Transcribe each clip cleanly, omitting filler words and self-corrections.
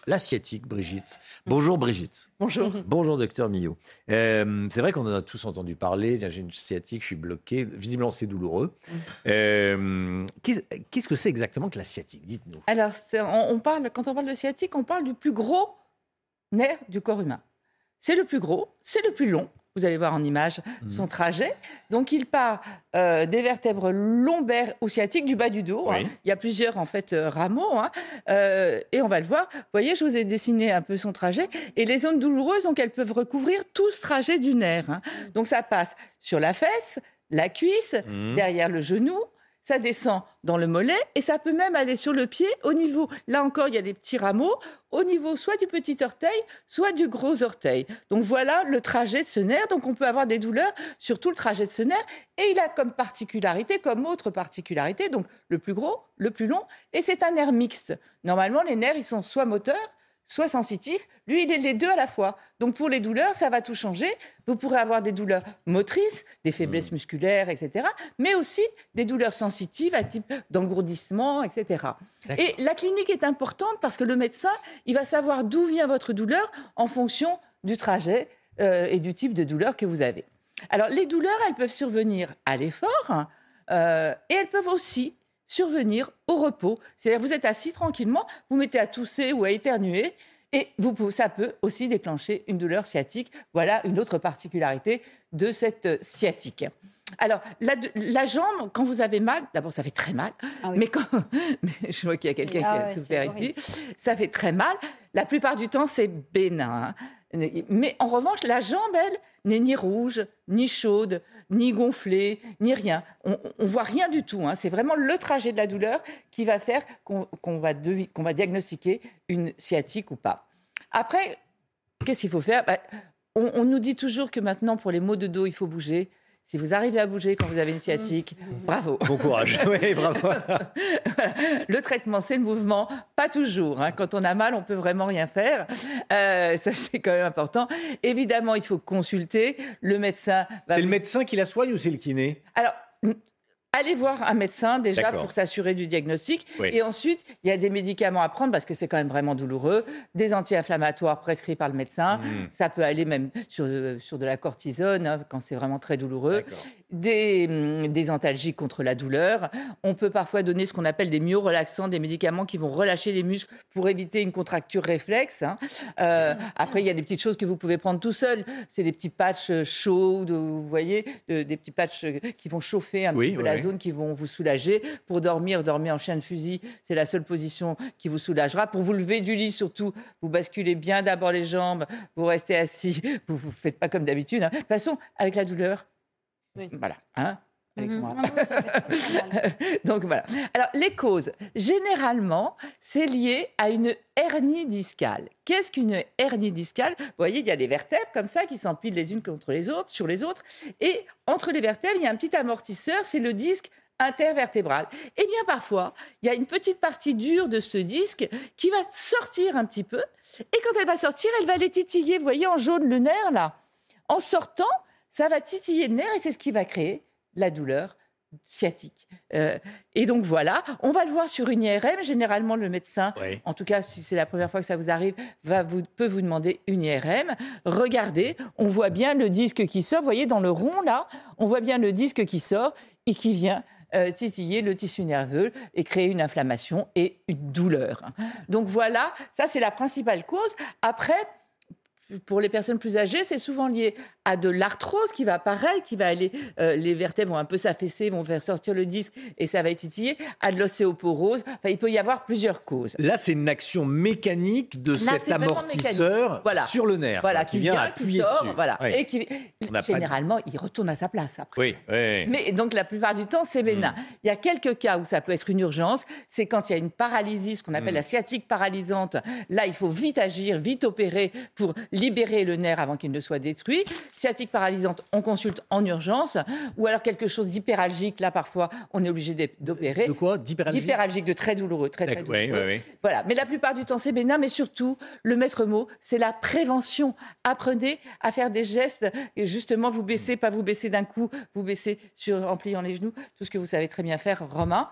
La sciatique, Brigitte. Bonjour Brigitte. Bonjour. Bonjour docteur Millot. C'est vrai qu'on en a tous entendu parler. Tiens, j'ai une sciatique, je suis bloqué. Visiblement, c'est douloureux. Qu'est-ce que c'est exactement que la sciatique? Dites-nous. Alors, quand on parle de sciatique, on parle du plus gros nerf du corps humain. C'est le plus gros, c'est le plus long. Vous allez voir en image son trajet. Donc, il part des vertèbres lombaires ou sciatiques du bas du dos. Oui. Hein. Il y a plusieurs, en fait, rameaux. Hein. Et on va le voir. Vous voyez, je vous ai dessiné un peu son trajet. Et les zones douloureuses, donc, elles peuvent recouvrir tout ce trajet du nerf. Hein. Donc, ça passe sur la fesse, la cuisse, derrière le genou. Ça descend dans le mollet et ça peut même aller sur le pied au niveau, là encore, il y a des petits rameaux, au niveau soit du petit orteil, soit du gros orteil. Donc voilà le trajet de ce nerf. Donc on peut avoir des douleurs sur tout le trajet de ce nerf. Et il a comme particularité, comme autre particularité, donc le plus gros, le plus long, et c'est un nerf mixte. Normalement, les nerfs, ils sont soit moteurs, soit sensitif, lui, il est les deux à la fois. Donc, pour les douleurs, ça va tout changer. Vous pourrez avoir des douleurs motrices, des faiblesses musculaires, etc., mais aussi des douleurs sensitives, à type d'engourdissement, etc. D'accord. Et la clinique est importante parce que le médecin, il va savoir d'où vient votre douleur en fonction du trajet et du type de douleur que vous avez. Alors, les douleurs, elles peuvent survenir à l'effort et elles peuvent aussi survenir au repos. C'est-à-dire vous êtes assis tranquillement, vous mettez à tousser ou à éternuer et ça peut aussi déclencher une douleur sciatique. Voilà une autre particularité de cette sciatique. Alors, la jambe, quand vous avez mal, d'abord ça fait très mal, mais je vois qu'il y a quelqu'un qui a souffert ici, ça fait très mal. La plupart du temps, c'est bénin. Mais en revanche, la jambe, elle, n'est ni rouge, ni chaude, ni gonflée, ni rien. On voit rien du tout. Hein. C'est vraiment le trajet de la douleur qui va faire qu'on va diagnostiquer une sciatique ou pas. Après, qu'est-ce qu'il faut faire? On nous dit toujours que maintenant, pour les maux de dos, il faut bouger. Si vous arrivez à bouger quand vous avez une sciatique, bravo. Bon courage. Oui, bravo. Voilà. Le traitement, c'est le mouvement. Pas toujours. Hein. Quand on a mal, on peut vraiment rien faire. Ça, c'est quand même important. Évidemment, il faut consulter. Le médecin... C'est le médecin qui la soigne ou c'est le kiné? Alors... Allez voir un médecin déjà D'accord. pour s'assurer du diagnostic. Oui. Et ensuite, il y a des médicaments à prendre parce que c'est quand même vraiment douloureux. Des anti-inflammatoires prescrits par le médecin. Ça peut aller même sur de la cortisone hein, quand c'est vraiment très douloureux. D'accord. Des antalgiques contre la douleur. On peut parfois donner ce qu'on appelle des myorelaxants, des médicaments qui vont relâcher les muscles pour éviter une contracture réflexe. Hein. Après, il y a des petites choses que vous pouvez prendre tout seul. C'est des petits patchs chauds, vous voyez, des petits patchs qui vont chauffer un petit peu la zone, qui vont vous soulager. Pour dormir en chien de fusil, c'est la seule position qui vous soulagera. Pour vous lever du lit, surtout, vous basculez bien d'abord les jambes, vous restez assis, vous ne faites pas comme d'habitude. Hein. De toute façon, avec la douleur, voilà, hein. Donc voilà. Alors les causes, généralement, c'est lié à une hernie discale. Qu'est-ce qu'une hernie discale? Vous voyez, il y a des vertèbres comme ça qui s'empilent les unes contre les autres, sur les autres, et entre les vertèbres, il y a un petit amortisseur, c'est le disque intervertébral. Eh bien parfois, il y a une petite partie dure de ce disque qui va sortir un petit peu, et quand elle va sortir, elle va aller titiller, vous voyez en jaune le nerf là. En sortant, ça va titiller le nerf et c'est ce qui va créer la douleur sciatique. Et donc voilà, on va le voir sur une IRM. Généralement, le médecin, en tout cas si c'est la première fois que ça vous arrive, peut vous demander une IRM. Regardez, on voit bien le disque qui sort. Vous voyez dans le rond là, on voit bien le disque qui sort et qui vient titiller le tissu nerveux et créer une inflammation et une douleur. Donc voilà, ça c'est la principale cause. Après, pour les personnes plus âgées, c'est souvent lié à de l'arthrose qui va apparaître, qui va aller, les vertèbres vont un peu s'affaisser, vont faire sortir le disque et ça va étitiller, à de l'ostéoporose. Enfin, il peut y avoir plusieurs causes. Là, c'est une action mécanique de cet amortisseur sur le nerf, qui vient appuyer sort, dessus. Voilà, et qui généralement, il retourne à sa place après. Mais donc la plupart du temps, c'est bénin. Il y a quelques cas où ça peut être une urgence, c'est quand il y a une paralysie, ce qu'on appelle la sciatique paralysante. Là, il faut vite agir, vite opérer pour libérer le nerf avant qu'il ne soit détruit. Sciatique paralysante, on consulte en urgence. Ou alors quelque chose d'hyperalgique, là parfois on est obligé d'opérer. De quoi? D'hyperalgique? D'hyperalgique, de très douloureux, très douloureux. Voilà. Mais la plupart du temps c'est bénin, mais surtout le maître mot, c'est la prévention. Apprenez à faire des gestes et justement vous baissez, pas vous baissez d'un coup, vous baissez en pliant les genoux, tout ce que vous savez très bien faire, Romain.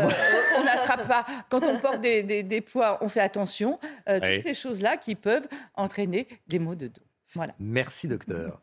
on n'attrape pas. Quand on porte des poids, on fait attention. Oui. Toutes ces choses-là qui peuvent entraîner des maux de dos. Voilà. Merci, docteur.